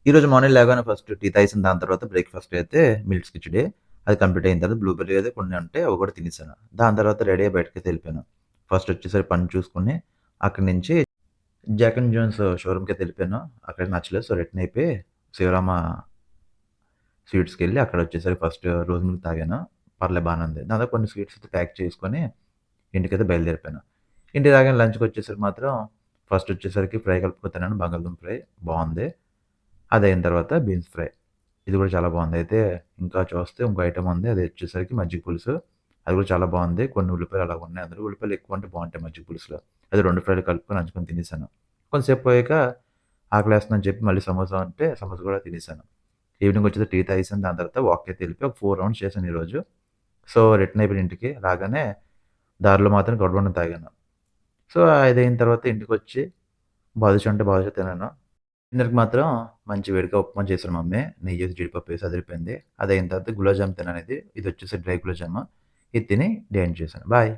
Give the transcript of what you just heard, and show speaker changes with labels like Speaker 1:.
Speaker 1: ఈరోజు మార్నింగ్ లేవగానే first tea తాగేసాను. దాని తర్వాత బ్రేక్‌ఫాస్ట్ అయితే మిల్క్స్ కిచిడి. అది కంప్లీట్ అయిన తర్వాత బ్లూబెర్రీ ఏదో కొన్ని ఉంటే అవి కూడా తినేసాను. దాని తర్వాత రెడీ అయ్యి బయటకైతే ఎళ్ళిపోయాను. ఫస్ట్ వచ్చేసరికి పని చూసుకొని అక్కడి నుంచి జాక్ అండ్ జోన్స్ షోరూమ్‌కైతే ఎళ్ళిపోయాను. అక్కడ నచ్చలేదు. సో, రిటర్న్ అయిపోయి శివరామ స్వీట్స్‌కెళ్ళి అక్కడొచ్చేసరికి ఫస్ట్ రోజ్ మిల్క్ తాగాను. పర్లేదు బానే ఉంది. దాని తర్వాత కొన్ని స్వీట్స్ అయితే ప్యాక్ చేసుకొని ఇంటికైతే బయలుదేరిపోయాను. ఇంటికి రాగానే లంచ్‌కొచ్చేసరికి మాత్రం ఫస్ట్ వచ్చేసరికి ఫ్రై కలుపుకొని తిన్నాను. బంగాళదుంప ఫ్రై బావుంది. అదయిన తర్వాత బీన్స్ ఫ్రై. ఇది కూడా చాలా బావుంది. అయితే ఇంకా చూస్తే ఇంకో ఐటెమ్ ఉంది. అది వచ్చేసరికి మజ్జిగ పులుసు. అది కూడా చాలా బావుంది. కొన్ని ఉల్లిపాయలు అలాగున్నాయి అందులో. ఉల్లిపాయలు ఎక్కువుంటే బావుంటాయి మజ్జిగ పులుసులో. అది 2 ఫ్రైలు కలుపుకొని నంచుకొని తినేసాను. కొంతసేపు పోయాక ఆకలేస్తుందని చెప్పి మళ్ళీ సమోసా ఉంటే సమోసా కూడా తినేసాను. ఈవినింగ్ వచ్చేసి టీ తాగేసాను. దాని తర్వాత వాక్‌కయితే ఎళ్ళిపోయి ఒక 4 రౌండ్స్ చేశాను ఈరోజు. సో, రిటర్న్ అయిపోయాను ఇంటికి. రాగానే దారిలో మాత్రం కొబ్బరి తాగాను. సో, అదయిన తర్వాత ఇంటికొచ్చి బాదుషా అంటే బాదుషా తిన్నాను. డిన్నర్‌కి మాత్రం మంచి వేడిగా ఉప్మా చేశారు మమ్మీ. నెయ్యేసి, జీడిపప్పేసి అదిరిపోయింది. అదయిన తర్వాత గులాబ్ జామ్ తిన్నాను ఇది. ఇదొచ్చేసి డ్రై గులాబ్ జాము. ఇది తిని డే ఎండ్ చేశాను. బాయ్.